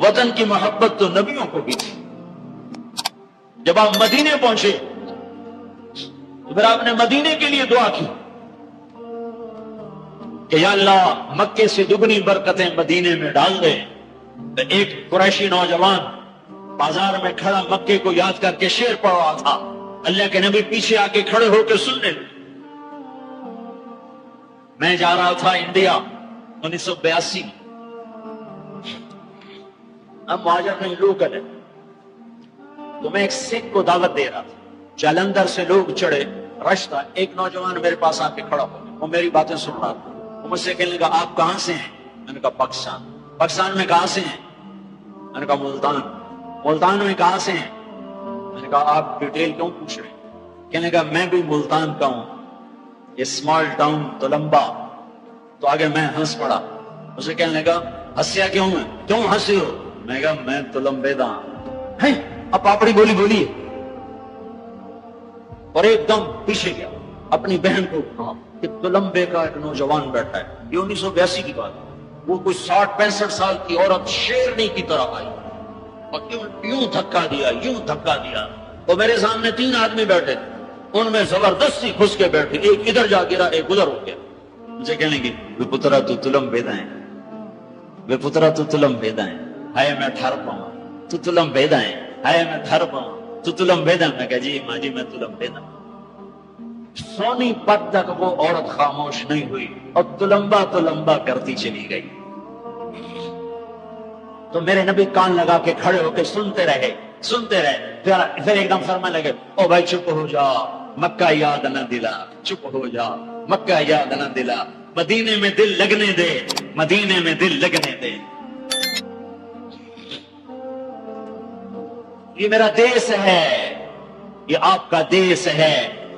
وطن کی محبت تو نبیوں کو بھی تھی. جب آپ مدینے پہنچے تو پھر آپ نے مدینے کے لیے دعا کی کہ یا اللہ مکے سے دگنی برکتیں مدینے میں ڈال دے. تو ایک قریشی نوجوان بازار میں کھڑا مکے کو یاد کر کے شعر پڑھ رہا تھا. اللہ کے نبی پیچھے آ کے کھڑے ہو کے سننے لگے. میں جا رہا تھا انڈیا 1982 اب مہاجر نہیں لوکل ہے. تو میں ایک سکھ کو دعوت دے رہا تھا. جلندھر سے لوگ چڑھے رش تھا. ایک نوجوان میرے پاس آ کے کھڑا ہو گیا. وہ میری باتیں سن رہا تھا. وہ مجھ سے کہنے لگا آپ کہاں سے ہیں؟ میں نے کہا پاکستان. پاکستان میں کہاں سے ہیں؟ میں نے کہا ملتان. ملتان میں کہاں سے ہیں؟ میں نے کہا آپ ڈیٹیل کیوں پوچھ رہے ہیں؟ کہنے لگا میں بھی ملتان کا ہوں. یہ اسمال ٹاؤن تلمبا. تو آگے میں ہنس پڑا. اسے کہنے لگا ہنسیا کیوں ہے؟ کیوں ہنسی ہو؟ میں نے کہا میں تلمبے دا ہوں. اب پاپڑی بولی بولی اور ایک دم پیچھے گیا. اپنی بہن کو کہا کہ تلمبے کا ایک نوجوان بیٹھا ہے. یہ 1982 کی بات ہے. وہ کوئی 60-65 سال کی عورت شیرنی کی طرح آئی اور یوں دھکا دیا یوں دھکا دیا. اور میرے سامنے 3 آدمی بیٹھے تھے. ان میں زبردستی گھس کے بیٹھے. ایک ادھر جا گرا ایک ادھر ہو گیا. مجھے کہنے لگی وے پترا تو تلمبیدا ہے. وے پترا تو تلمبیدا ہے. ہائے میں ٹھر پاؤں تو تلمبیدا ہے. ہائے میں ٹھر پاؤں تو تلمبیدا. میں کہا جی ماں جی میں تلمبیدا. سونی پت تک وہ عورت خاموش نہیں ہوئی اور تلمبا کرتی چلی گئی. تو میرے نبی کان لگا کے کھڑے ہو کے سنتے رہے. پھر ایک دم فرمانے لگے او بھائی چپ ہو جا مکہ یاد نہ دلا. چپ ہو جا مکہ یاد نہ دلا. مدینے میں دل لگنے دے. مدینے میں دل لگنے دے. یہ میرا دیس ہے. یہ آپ کا دیس ہے.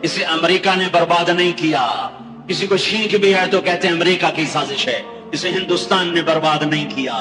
اسے امریکہ نے برباد نہیں کیا. کسی کو چھینک بھی ہے تو کہتے ہیں امریکہ کی سازش ہے. اسے ہندوستان نے برباد نہیں کیا.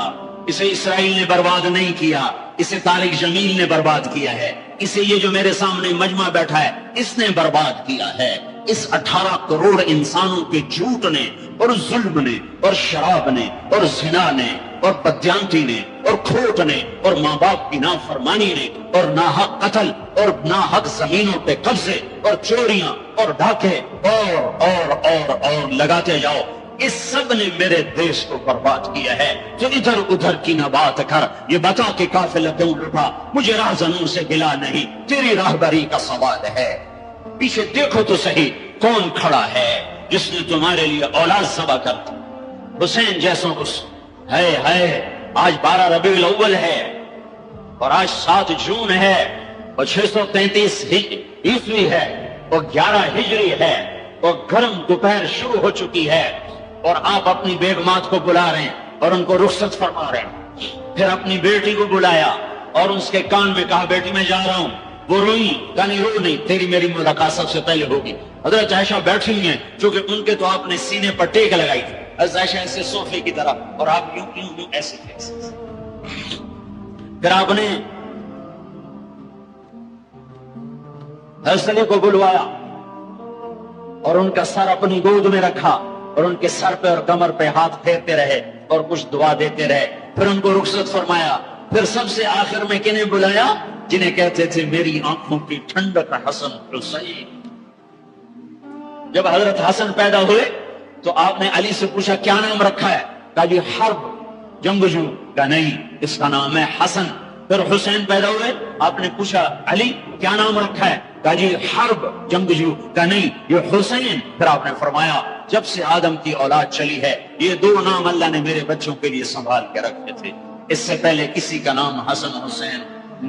اسے اسرائیل نے برباد نہیں کیا. اسے طارق جمیل نے برباد کیا ہے. اسے یہ جو میرے سامنے مجمع بیٹھا ہے اس نے برباد کیا ہے. اس 18 کروڑ انسانوں کے جھوٹ نے اور ظلم نے اور شراب نے اور زنا نے اور بدیانتی نے اور کھوٹ نے اور ماں باپ کی نافرمانی نے اور ناحق قتل اور ناحق زمینوں پہ قبضے اور چوریاں اور ڈاکے اور لگاتے جاؤ. اس سب نے میرے دیش کو برباد کیا ہے. تو ادھر ادھر کی نہ بات کر. یہ بتا کہ قافلہ کیوں لٹا. مجھے راہزنوں سے گلا نہیں. تیری راہبری کا سوال ہے. پیچھے دیکھو تو صحیح کون کھڑا ہے جس نے تمہارے لیے اولاد ذبح کر دی. حسین جیسوں کو ہے. آج 12 ربیع الاول ہے اور آج 7 جون ہے اور 633 عیسوی ہے اور 11 ہجری ہے اور گرم دوپہر شروع ہو چکی ہے اور آپ اپنی بیگمات کو بلا رہے ہیں اور ان کو رخصت فرما رہے ہیں. پھر اپنی بیٹی کو بلایا اور اس کے کان میں کہا بیٹی میں جا رہا ہوں. وہ روئی. کہا نہیں رو نہیں. تیری میری ملاقات سب سے پہلے ہوگی. حضرت عائشہ بیٹھی ہوئی ہیں چونکہ ان کے تو آپ نے سینے پر ٹیک لگائی تھی. حضرت عائشہ ایسے صوفے کی طرح اور آپ یوں ایسے. پھر آپ نے حضرت علی کو بلوایا اور ان کا سر اپنی گود میں رکھا اور ان کے سر پہ اور کمر پہ ہاتھ پھیرتے رہے اور کچھ دعا دیتے رہے. پھر ان کو رخصت فرمایا. پھر سب سے آخر میں کنہیں بلایا؟ جنہیں کہتے تھے میری آنکھوں کی ٹھنڈک حسن حسین. جب حضرت حسن پیدا ہوئے تو آپ نے علی سے پوچھا کیا نام رکھا ہے؟ کہا جی حرب جنگجو. کہا نہیں اس کا نام ہے حسن. پھر حسین پیدا ہوئے. آپ نے پوچھا علی کیا نام رکھا ہے؟ کہا جی حرب جنگجو. کہا نہیں یہ حسین. پھر آپ نے فرمایا جب سے آدم کی اولاد چلی ہے یہ 2 نام اللہ نے میرے بچوں کے لیے سنبھال کے رکھے تھے. اس سے پہلے کسی کا نام حسن حسین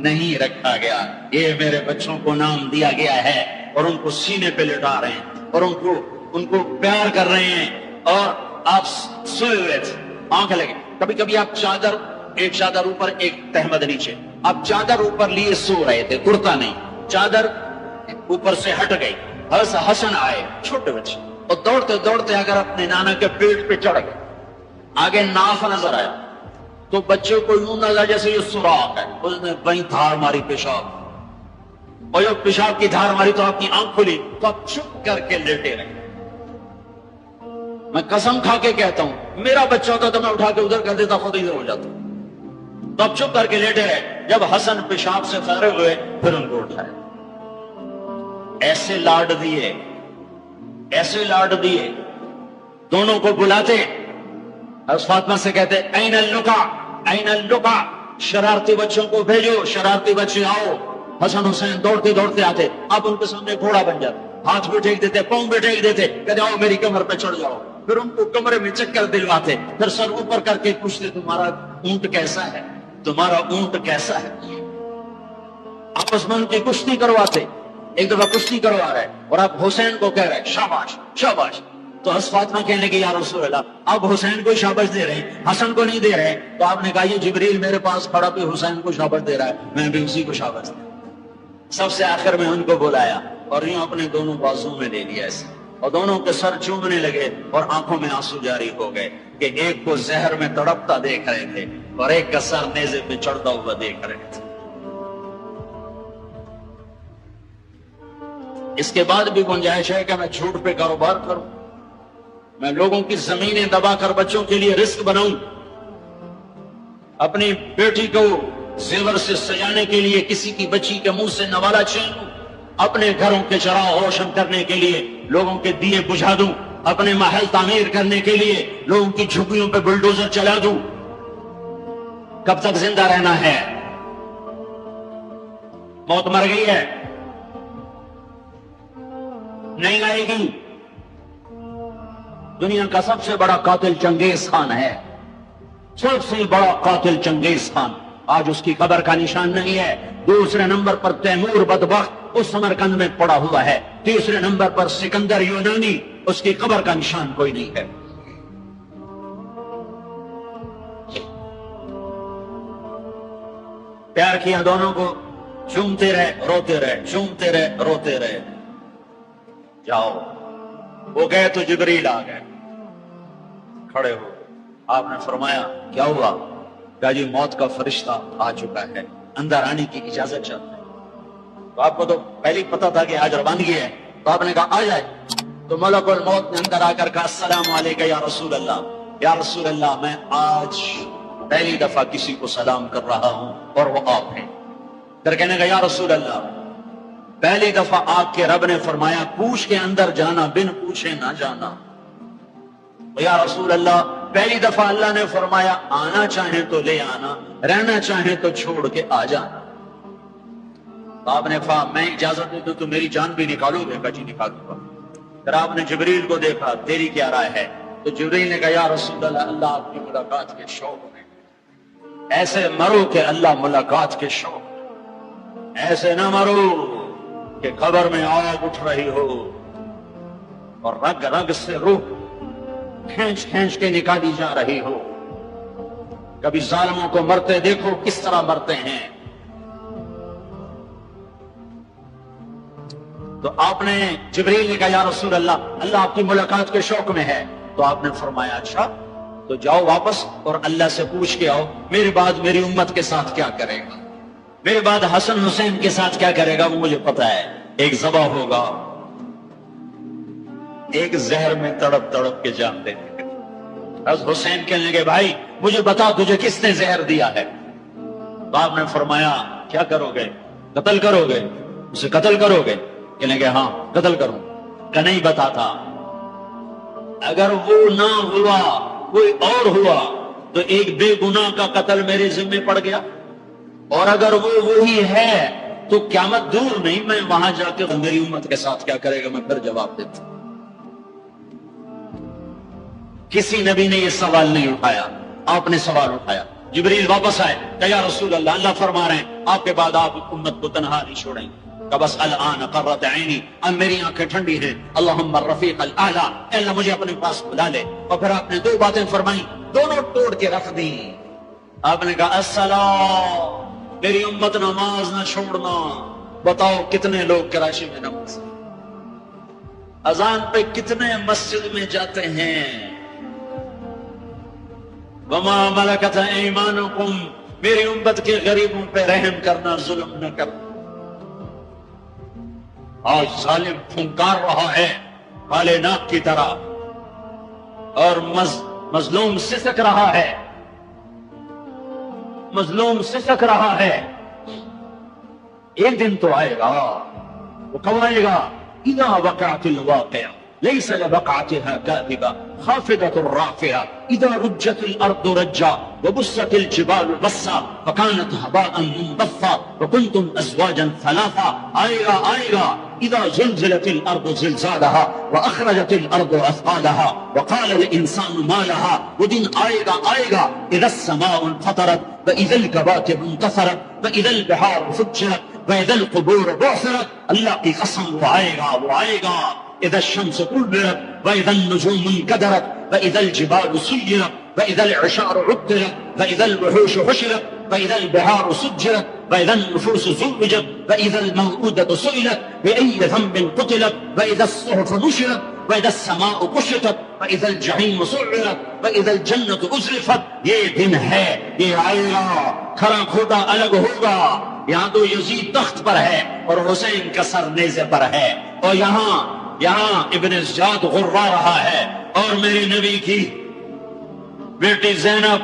نہیں رکھا گیا. یہ میرے بچوں کو نام دیا گیا ہے اور ان کو سینے پہ لٹا رہے ہیں اور ان کو پیار کر رہے ہیں. اور آپ سوئے ہوئے تھے آنکھ لگے. کبھی کبھی آپ ایک چادر اوپر ایک تہمد نیچے. آپ چادر اوپر لیے سو رہے تھے کرتا نہیں. چادر اوپر سے ہٹ گئی. حسن آئے چھوٹے بچے اور دوڑتے دوڑتے اگر اپنے نانا کے پیٹ پہ چڑھ گئے. آگے ناف نظر آیا تو بچے کو یوں نظر جیسے یہ سوراخ ہے. اس نے وہیں دھار ماری پیشاب اور جب پیشاب کی دھار ماری تو آپ کی آنکھ کھلی تو آپ چپ کر کے لیٹے رہے. میں قسم کھا کے کہتا ہوں میرا بچہ ہوتا تو میں اٹھا کے ادھر کر دیتا خود ادھر ہو جاتا. تو اب چپ کر کے لیٹے رہے. جب حسن پیشاب سے فارغ ہوئے پھر ان کو اٹھائے. ایسے لاڈ دیے، ایسے لاڈ دیے. دونوں کو بلاتے، حضرت فاطمہ سے کہتے این اللقا، این اللقا، شرارتی بچوں کو بھیجو، شرارتی بچے آؤ. حسن حسین دوڑتے دوڑتے آتے. آپ ان کے سامنے گھوڑا بن جاتے، ہاتھ بھی ٹیک دیتے، پاؤں بھی ٹیک دیتے، کہتے آؤ میری کمر پہ چڑھ جاؤ. پھر ان کو کمرے میں چکر دلواتے، پھر سر اوپر کر کے پوچھتے تمہارا اونٹ کیسا ہے، تمہارا اونٹ کیسا ہے. آپس میں ان کی کشتی کرواتے. ایک دفعہ کشتی کروا رہے اور آپ حسین کو کہہ رہے شاباش شاباش. تو حضرت فاطمہ کہنے لگی یا رسول اللہ آپ حسین کو شاباش دے رہے ہیں، حسن کو نہیں دے رہے. تو آپ نے کہا یہ جبریل میرے پاس کھڑا بھی حسین کو شاباش دے رہا ہے، میں بھی اسی کو شاباش دے. سب سے آخر میں ان کو بلایا اور یوں اپنے دونوں بازوں میں لے لیا ایسے، اور دونوں کے سر چومنے لگے اور آنکھوں میں آنسو جاری ہو گئے کہ ایک کو زہر میں تڑپتا دیکھ رہے تھے اور ایک کا سر نیزے پہ چڑھتا ہوا دیکھ رہے تھے. اس کے بعد بھی گنجائش ہے کہ میں جھوٹ پہ کاروبار کروں، میں لوگوں کی زمینیں دبا کر بچوں کے لیے رزق بناؤں، اپنی بیٹی کو زیور سے سجانے کے لیے کسی کی بچی کے منہ سے نوالا چھینوں، اپنے گھروں کے چراغ روشن کرنے کے لیے لوگوں کے دیے بجھا دوں، اپنے محل تعمیر کرنے کے لیے لوگوں کی جھگیوں پہ بلڈوزر چلا دوں. کب تک زندہ رہنا ہے؟ موت مر گئی ہے، نہیں آئے گی. دنیا کا سب سے بڑا قاتل چنگیز خان ہے، سب سے بڑا قاتل چنگیز خان. آج اس کی قبر کا نشان نہیں ہے. دوسرے نمبر پر تیمور بدبخت اس سمرقند میں پڑا ہوا ہے. تیسرے نمبر پر سکندر یونانی، اس کی قبر کا نشان کوئی نہیں ہے. پیار کیا دونوں کو، چومتے رہے روتے رہے، چومتے رہے روتے رہے. جاؤ. وہ گئے تو جبریل آ گئے، کھڑے ہو. آپ نے فرمایا کیا ہوا؟ کہا جی موت کا فرشتہ آ چکا ہے، اندر آنے کی اجازت چاہتے ہیں. تو آپ کو تو پہلے ہی پتا تھا کہ آج روانگی ہے، تو آپ نے کہا آ جائے. تو ملک الموت نے اندر آ کر کہا السلام علیکم یا رسول اللہ. یا رسول اللہ میں آج پہلی دفعہ کسی کو سلام کر رہا ہوں اور وہ آپ ہیں. پھر کہنے کا یا رسول اللہ پہلی دفعہ آپ کے رب نے فرمایا پوچھ کے اندر جانا، بن پوچھے نہ جانا. یا رسول اللہ پہلی دفعہ اللہ نے فرمایا آنا چاہیں تو لے آنا، رہنا چاہیں تو چھوڑ کے آ جانا. تو آپ نے کہا میں اجازت دے دوں تو میری جان بھی نکالو گے؟ کہا جی نکالوں گا. پھر آپ نے جبریل کو دیکھا، تیری کیا رائے ہے؟ تو جبریل نے کہا یا رسول اللہ اللہ آپ کی ملاقات کے شوق میں ایسے مرو کہ اللہ ملاقات کے شوق میں، ایسے نہ مرو کہ قبر میں آگ اٹھ رہی ہو اور رگ رگ سے روح کھینچ کھینچ کے نکالی جا رہی ہو. کبھی ظالموں کو مرتے دیکھو کس طرح مرتے ہیں. تو آپ نے جبریل نے کہا یا رسول اللہ اللہ آپ کی ملاقات کے شوق میں ہے. تو آپ نے فرمایا اچھا تو جاؤ واپس اور اللہ سے پوچھ کے آؤ میرے بعد میری امت کے ساتھ کیا کرے گا، میرے بعد حسن حسین کے ساتھ کیا کرے گا وہ مجھے پتا ہے. ایک ذبح ہوگا، ایک زہر میں تڑپ تڑپ کے جان دیتے ہیں. حضرت حسین کہنے لگے بھائی مجھے بتا تجھے کس نے زہر دیا ہے؟ تو آپ نے فرمایا کیا کرو گے؟ قتل کرو گے؟ اسے قتل کرو گے؟ کہنے لگے ہاں قتل کروں. کہ نہیں بتاتا. اگر وہ نہ ہوا کوئی اور ہوا تو ایک بے گناہ کا قتل میرے ذمہ پڑ گیا، اور اگر وہ وہی ہے تو قیامت دور نہیں، میں وہاں جا کے میری امت کے ساتھ کیا کرے گا میں پھر جواب دیتا. کسی نبی نے یہ سوال نہیں اٹھایا، آپ نے سوال اٹھایا. جبریل واپس آئے کہ یا رسول اللہ اللہ فرما رہے ہیں آپ کے بعد آپ امت کو تنہا نہیں چھوڑیں. کہ بس الان قرۃ عینی، اب میری آنکھیں ٹھنڈی ہیں. اللہم الرفیق الاعلیٰ، اے اللہ مجھے اپنے پاس بلا لے. اور پھر آپ نے دو باتیں فرمائیں، دونوں توڑ کے رکھ دی. آپ نے کہا الصلاۃ، میری امت نماز نہ چھوڑنا. بتاؤ کتنے لوگ کراچی میں نماز، اذان پہ کتنے مسجد میں جاتے ہیں؟ وما ملکت ایمانکم، میری امت کے غریبوں پہ رحم کرنا، ظلم نہ کرنا. آج ظالم پھنکار رہا ہے کالے ناک کی طرح اور مظلوم سسک رہا ہے. مظلوم سسک رہا ہے، ایک دن تو آئے گا، وہ کب آئے گا؟ اذا وقعت الواقعہ ليس لوقعتها كاذبة خافضة رافعة إذا رجت الأرض رجا وبست الجبال بسا فكانت هباء منبثا وكنتم أزواجا ثلاثا. آئے گا إذا زلزلت الأرض زلزالها وأخرجت الأرض أثقالها وقال الإنسان ما لها. ودن آئے گا إذا السماء انفطرت وإذا الكواكب انتثرت وإذا البحار فجرت وإذا القبور بعثرت. اللہ کی قسم وہ آئے گا إذا الشمس كورت وإذا النجوم انكدرت وإذا الجبال سيرت وإذا العشار عطلت وإذا الوحوش حشرت وإذا البحار سجرت وإذا النفوس زوجت وإذا الموءودة سئلت بأي ذنب قتلت وإذا الصحف نشرت وإذا السماء كشطت وإذا الجحيم سعرت وإذا الجنة أزلفت. یہ دن ہے، یہ آئے گا، کھرا کھوٹا الگ ہوگا. یہاں تو یزید تخت پر ہے اور حسین کا سر نیزے پر ہے، اور یہاں ابن زیاد غرا رہا ہے، اور میری نبی کی بیٹی زینب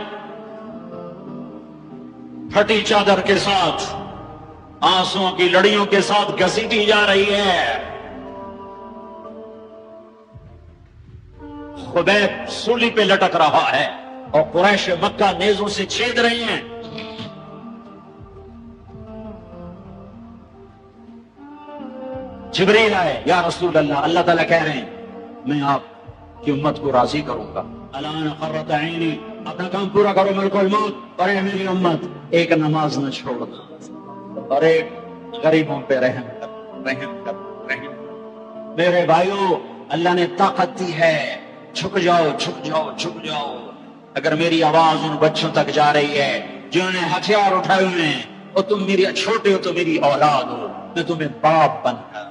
پھٹی چادر کے ساتھ آنسوؤں کی لڑیوں کے ساتھ گھسیٹی جا رہی ہے. خبیب سولی پہ لٹک رہا ہے اور قریش مکہ نیزوں سے چھید رہی ہیں. جبریل آئے، یا رسول اللہ، اللہ تعالیٰ کہہ رہے ہیں میں آپ کی امت کو راضی کروں گا. الان قرۃ عینی، اپنا کام پورا کرو، ملک الموت، اور اے میری امت ایک نماز نہ چھوڑنا، اور ایک غریبوں پہ رحم کر. میرے بھائیو، اللہ نے طاقت دی ہے، جھک جاؤ. اگر میری آواز ان بچوں تک جا رہی ہے جنہوں نے ہتھیار اٹھائے ہوئے ہیں، اور تم میری چھوٹے ہو تو میری اولاد ہو، میں تمہیں باپ بن کر،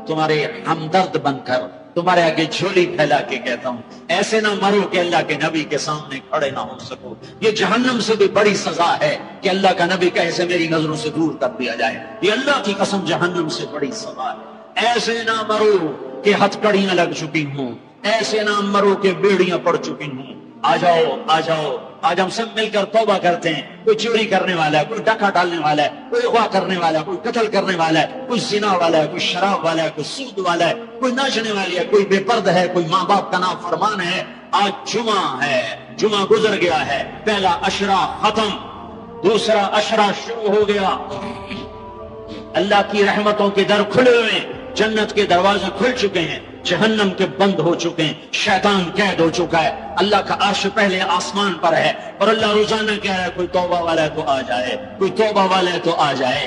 تمہارے ہمدرد بن کر، تمہارے آگے جھولی پھیلا کے کہتا ہوں ایسے نہ مرو کہ اللہ کے نبی کے سامنے کھڑے نہ ہو سکو. یہ جہنم سے بھی بڑی سزا ہے کہ اللہ کا نبی کیسے میری نظروں سے دور کر دیا جائے. یہ اللہ کی قسم جہنم سے بڑی سزا ہے. ایسے نہ مرو کہ ہتھکڑیاں لگ چکی ہوں، ایسے نہ مرو کہ بیڑیاں پڑ چکی ہوں. آ جاؤ، آج ہم سب مل کر توبہ کرتے ہیں. کوئی چوری کرنے والا ہے، کوئی ڈاکہ ڈالنے والا ہے، کوئی اغوا کرنے والا ہے، کوئی قتل کرنے والا ہے، کوئی زنا والا ہے، کوئی شراب والا ہے، کوئی سود والا ہے، کوئی ناچنے والی ہے، کوئی بے پرد ہے، کوئی ماں باپ کا نافرمان ہے. آج جمعہ ہے، جمعہ گزر گیا ہے، پہلا عشرہ ختم، دوسرا عشرہ شروع ہو گیا. اللہ کی رحمتوں کے در کھلے ہوئے، جنت کے دروازے کھل چکے ہیں، جہنم کے بند ہو چکے ہیں، شیطان قید ہو چکا ہے. اللہ کا عرش پہلے آسمان پر ہے، اور اللہ روزانہ کہہ رہا ہے کوئی توبہ والا ہے تو آ جائے، کوئی توبہ والا ہے تو آ جائے.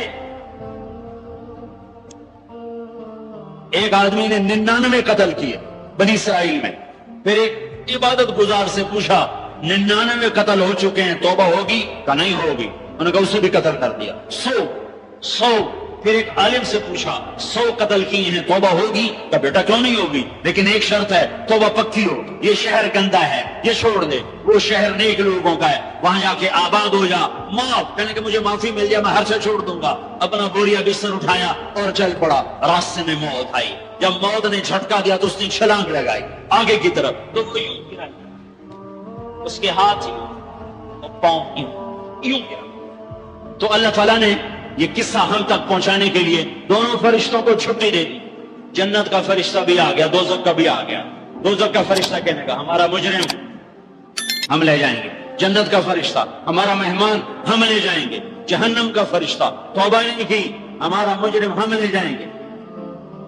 ایک آدمی نے 99 قتل کیے بنی اسرائیل میں. پھر ایک عبادت گزار سے پوچھا 99 قتل ہو چکے ہیں، توبہ ہوگی؟ کہ نہیں ہوگی. انہوں نے کہا اسے بھی قتل کر دیا. 100. پھر ایک عالم سے پوچھا 100 قتل کیے ہیں، توبہ ہوگی؟ کہ بیٹا کیوں نہیں ہوگی، لیکن ایک شرط ہے، توبہ پکی ہو. یہ شہر گندا ہے، یہ چھوڑ دے. وہ شہر نیک لوگوں کا ہے، وہاں جا کے آباد ہو جا. معاف کہنے کہ مجھے معافی مل جائے، میں ہر سے چھوڑ دوں گا. اپنا بوریا بستر اٹھایا اور چل پڑا. راستے میں موت آئی. جب موت نے جھٹکا دیا تو اس نے چھلانگ لگائی آگے کی طرف، تو وہ یوں گرا، اس کے ہاتھ یوں اور پاؤں یوں گرا. تو اللہ تعالیٰ نے یہ قصہ ہم تک پہنچانے کے لیے دونوں فرشتوں کو چھٹی دے دی. جنت کا فرشتہ بھی آ گیا، دوزخ کا بھی آ گیا. دوزخ کا فرشتہ کہنے کا ہمارا مجرم ہم لے جائیں گے. جنت کا فرشتہ ہمارا مہمان ہم لے جائیں گے. جہنم کا فرشتہ توبہ نہیں کی، ہمارا مجرم ہم لے جائیں گے.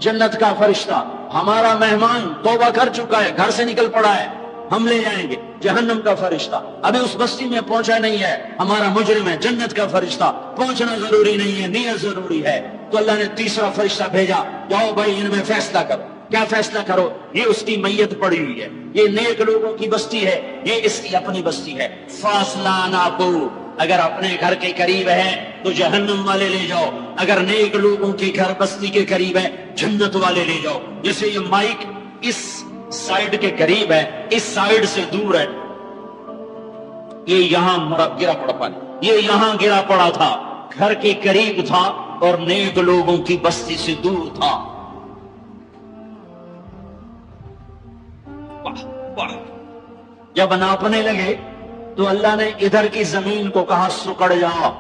جنت کا فرشتہ ہمارا مہمان توبہ کر چکا ہے، گھر سے نکل پڑا ہے، ہم لے جائیں گے. جہنم کا فرشتہ ابھی اس بستی میں پہنچا نہیں ہے، ہمارا مجرم ہے. جنت کا فرشتہ پہنچنا ضروری نہیں ہے، نیت ضروری ہے. تو اللہ نے تیسرا فرشتہ بھیجا، جاؤ بھائی ان میں فیصلہ کرو. کیا فیصلہ کرو؟ یہ اس کی میت پڑی ہوئی ہے، یہ نیک لوگوں کی بستی ہے، یہ اس کی اپنی بستی ہے. فاصلہ ناپو. اگر اپنے گھر کے قریب ہے تو جہنم والے لے جاؤ، اگر نیک لوگوں کے گھر بستی کے قریب ہے جنت والے لے جاؤ. جیسے یہ مائک اس سائیڈ کے قریب ہے، اس سائیڈ سے دور ہے، یہ یہاں گرا پڑا، یہ یہاں گرا پڑا تھا، گھر کے قریب تھا اور نیک لوگوں کی بستی سے دور تھا. جب ناپنے لگے تو اللہ نے ادھر کی زمین کو کہا سکڑ جا،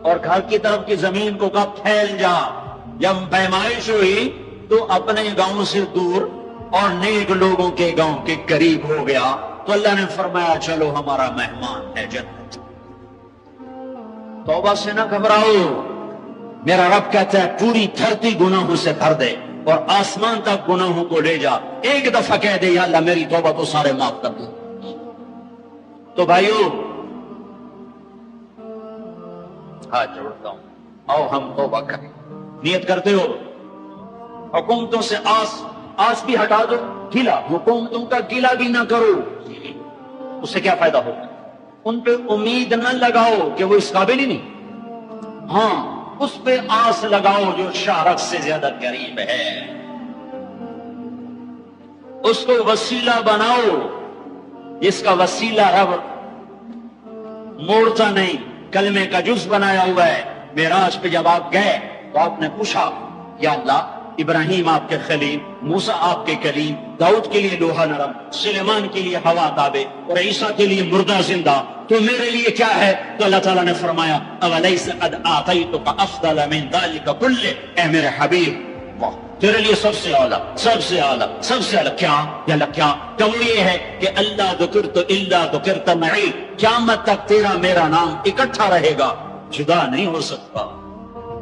اور گھر کی طرف کی زمین کو کہا پھیل جا۔ جب پیمائش ہوئی تو اپنے گاؤں سے دور اور نیک لوگوں کے گاؤں کے قریب ہو گیا، تو اللہ نے فرمایا چلو ہمارا مہمان ہے جنت۔ توبہ سے نہ گھبراؤ، میرا رب کہتا ہے پوری دھرتی گناہوں سے بھر دے اور آسمان تک گناہوں کو لے جا، ایک دفعہ کہہ دے یا اللہ میری توبہ تو سارے معاف کر دے۔ تو بھائیو ہاتھ جوڑتا ہوں، آؤ ہم توبہ کریں۔ نیت کرتے ہو حکومتوں سے آس بھی ہٹا دو، گیلا حکومتوں کا گیلا بھی نہ کرو، اس سے کیا فائدہ ہوگا؟ ان پہ امید نہ لگاؤ کہ وہ اس قابل ہی نہیں، ہاں اس پہ آس لگاؤ جو شارک سے زیادہ قریب ہے، اس کو وسیلہ بناؤ جس کا وسیلہ رب موڑتا نہیں، کلمے کا جز بنایا ہوا ہے۔ معراج پہ جب آپ گئے تو آپ نے پوچھا یا اللہ ابراہیم آپ کے خلیل، موسیٰ آپ کے کلیم، داؤد کے لیے لوہا نرم، سلیمان کے لیے ہوا تابع اور عیسیٰ کے لیے مردہ زندہ، تو میرے لیے کیا ہے؟ تو اللہ تعالیٰ نے فرمایا اولیس قد آتیتک افضل من ذلک کلہ، اے میرے حبیب واہ تیرے لیے سب سے اعلیٰ، سب سے اعلیٰ، سب سے اعلیٰ کیا؟ یا اللہ کیا؟ کہ وہ یہ ہے کہ اللہ ذکرت الا ذکرت معی، قیامت تک تیرا میرا نام اکٹھا رہے گا، جدا نہیں ہو سکتا۔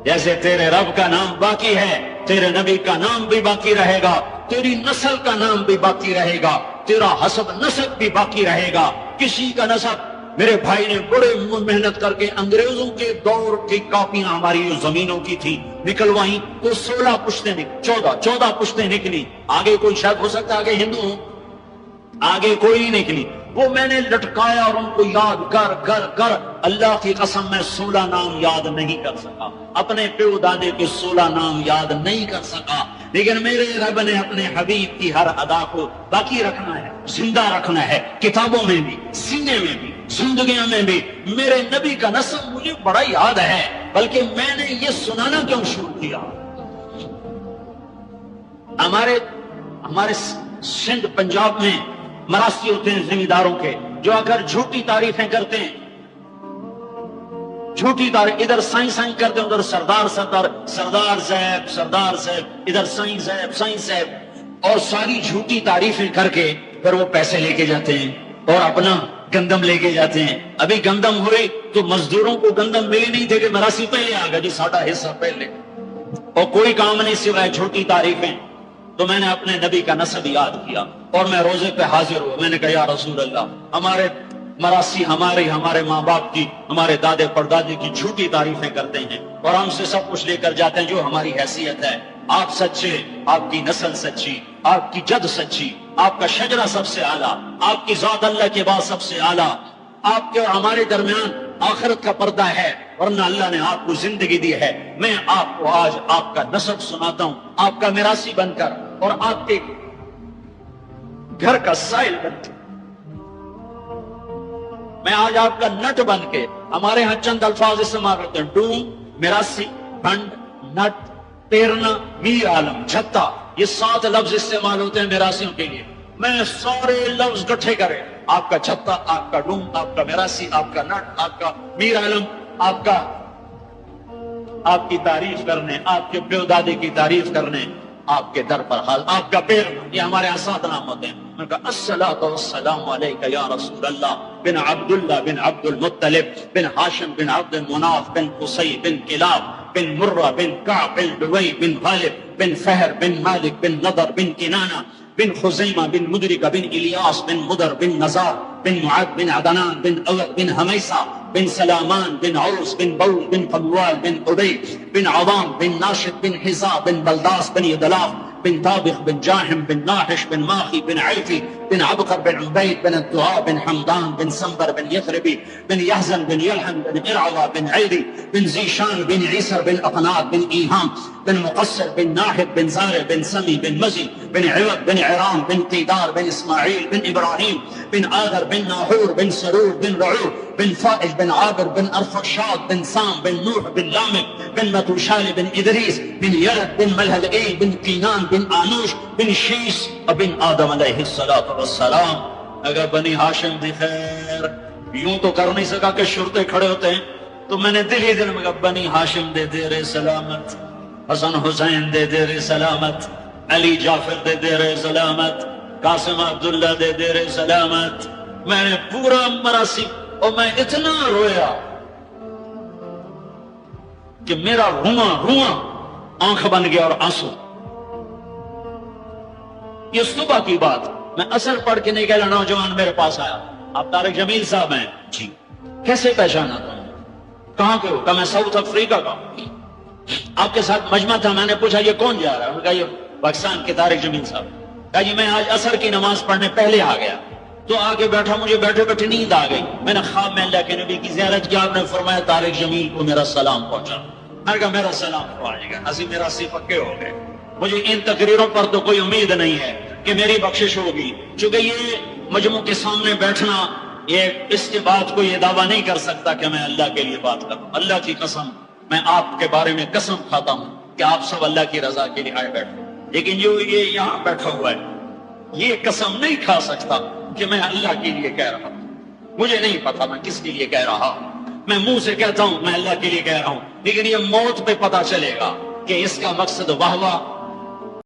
جیسے تیرے رب کا نام باقی ہے، تیرے نبی کا نام بھی باقی رہے گا، تیری نسل کا نام بھی باقی رہے گا، تیرا حسب نسب بھی باقی رہے گا۔ کسی کا نسب، میرے بھائی نے بڑے محنت کر کے انگریزوں کے دور کی کاپیاں ہماری زمینوں کی تھی نکلوائیں، تو 16 پشتیں 14 پشتیں نکلی، آگے کوئی شاید ہو سکتا ہے آگے ہندو ہوں، آگے کوئی نہیں نکلی، وہ میں نے لٹکایا اور ان کو یاد کر کر کر اللہ کی قسم میں 16 نام یاد نہیں کر سکا، اپنے پیو دادے کے 16 نام یاد نہیں کر سکا، لیکن میرے رب نے اپنے حبیب کی ہر ادا کو باقی رکھنا ہے، زندہ رکھنا ہے، کتابوں میں بھی، سینے میں بھی، زندگیوں میں بھی۔ میرے نبی کا نسب مجھے بڑا یاد ہے، بلکہ میں نے یہ سنانا کیوں شروع کیا؟ ہمارے سندھ پنجاب میں مراسی ہوتے ہیں زمینداروں کے، جو اگر جھوٹی تعریفیں کرتے ہیں، جھوٹی تعریف، ادھر سائیں سائیں کرتے ہیں، ادھر سردار صاحب، ادھر سائیں صاحب، اور ساری جھوٹی تعریفیں کر کے پھر وہ پیسے لے کے جاتے ہیں اور اپنا گندم لے کے جاتے ہیں۔ ابھی گندم ہوئے تو مزدوروں کو گندم ملے نہیں تھے کہ مراسی پہلے آ گیا جی ساڈا حصہ پہلے، اور کوئی کام نہیں سوائے جھوٹی تعریفیں۔ تو میں نے اپنے نبی کا نسب یاد کیا اور میں روزے پہ حاضر ہوا، میں نے کہا یا رسول اللہ، ہمارے مراسی ہمارے ماں باپ کی، ہمارے دادے پردادے کی جھوٹی تعریفیں کرتے ہیں اور ہم سے سب کچھ لے کر جاتے ہیں جو ہماری حیثیت ہے، آپ سچے، آپ کی نسل سچی، آپ کی جد سچی، آپ کا شجرہ سب سے اعلیٰ، آپ کی ذات اللہ کے بعد سب سے اعلیٰ، آپ کے اور ہمارے درمیان آخرت کا پردہ ہے، ورنہ اللہ نے آپ کو زندگی دی ہے۔ میں آپ کو آج آپ کا نسب سناتا ہوں، آپ کا میراثی بن کر اور آپ کے گھر کا سائل بن کے، میں آج آپ کا نٹ بن کے، ہمارے ہاں چند الفاظ استعمال کرتے ہیں، ڈوم، میراثی، بھنڈ، نٹ، تیرنا، میر عالم، جھتا، یہ 7 لفظ استعمال ہوتے ہیں میراثیوں کے لیے۔ میں سارے لفظ گٹھے کرے، آپ کا چھتا، آپ کا ڈوم، آپ کا میراثی، آپ کا نٹ، آپ کا میر عالم، آپ کی تعریف کرنے، آپ کے پیو دادے کی تعریف کرنے، آپ کے در پر حال، آپ کا پیر، یہ ہمارے اساتذہ نام ہوتے ہیں۔ میں نے کہا الصلاۃ والسلام علیک یا رسول اللہ بن عبداللہ بن عبد المطلب بن ہاشم بن عبد المناف بن قصی بن کلاب بن مرہ بن کعب بن لؤی بن غالب بن فہر بن مالک بن نضر بن کنانہ بن خزیمہ بن مدرکہ بن الیاس بن مدر بن نزار بن معد بن عدنان بن اوق بن حمیسہ بن سلامان بن عوس بن بول بن قموال بن عبی بن عوام بن ناشد بن حزا بن بلداس بن ادلاف بن طابخ بن جاحم بن ناحش بن ماخي بن عيفي بن عبقر بن عبيد بن الدعاء بن حمدان بن سنبر بن يثربي بن يحزن بن يلحم بن إرعوى بن عيدي بن زيشان بن عيسر بن أقناط بن إيهام بن مقصر بن ناحب بن زارع بن سمي بن مزي بن عوض بن عرام بن قيدار بن إسماعيل بن إبراهيم بن آذر بن ناحور بن سرور بن رعور بن فائج بن عابر بن أرفشاد بن سام بن نوح بن لامك بن متوشال بن إدريس بن يرد بن ملهلئي بن قينان بن آنوش بن شيس بن آدم علیہ الصلاۃ والسلام۔ اگر بنی ہاشم دی خیر یوں تو کر نہیں سکا کہ شرطے کھڑے ہوتے ہیں، تو میں نے دل ہی دل میں کہا بنی ہاشم دے دے رے سلامت، حسن حسین دے دے رے سلامت، علی جعفر دے دے رے سلامت، قاسم عبداللہ دے دے رے سلامت۔ میں نے پورا مراسم، اور میں اتنا رویا کہ میرا رواں آنکھ بن گیا اور آنسو۔ یہ صبح کی بات، میں اثر پڑھ کے نہیں کہا، نوجوان میرے پاس آیا، آپ طارق جمیل صاحب ہیں؟ جی۔ کیسے پہچانا تم؟ کہاں کے ہو؟ کہا میں ساؤتھ افریقہ کا ہوں۔ آپ کے ساتھ مجمع تھا، میں نے پوچھا یہ کون جا رہا ہے؟ انہوں نے کہا یہ پاکستان کے طارق جمیل صاحب۔ کہا جی میں آج عصر کی نماز پڑھنے پہلے آ گیا، تو آ کے بیٹھا، مجھے بیٹھے بیٹھے نیند آ گئی، میں نے خواب میں اللہ کے نبی کی زیارت کی، آپ نے فرمایا طارق جمیل کو میرا سلام پہنچا۔ میں نے کہا میرا سلام پہنچے گا، ہنسی میرا سی پکے ہو گئے۔ مجھے ان تقریروں پر تو کوئی امید نہیں ہے کہ میری بخشش ہوگی، چونکہ یہ مجموع کے سامنے بیٹھنا، یہ اس کے بعد کوئی یہ دعویٰ نہیں کر سکتا کہ میں اللہ کے لیے بات کروں۔ اللہ کی قسم، میں آپ کے بارے میں قسم کھاتا ہوں کہ آپ سب اللہ کی رضا کے لیے آئے بیٹھے، لیکن جو یہ یہاں بیٹھا ہوا ہے یہ قسم نہیں کھا سکتا کہ میں اللہ کے لیے کہہ رہا ہوں۔ مجھے نہیں پتا میں کس کے لیے کہہ رہا ہوں، میں منہ سے کہتا ہوں میں اللہ کے لیے کہہ رہا ہوں، لیکن یہ موت پہ پتا چلے گا کہ اس کا مقصد واہ واہ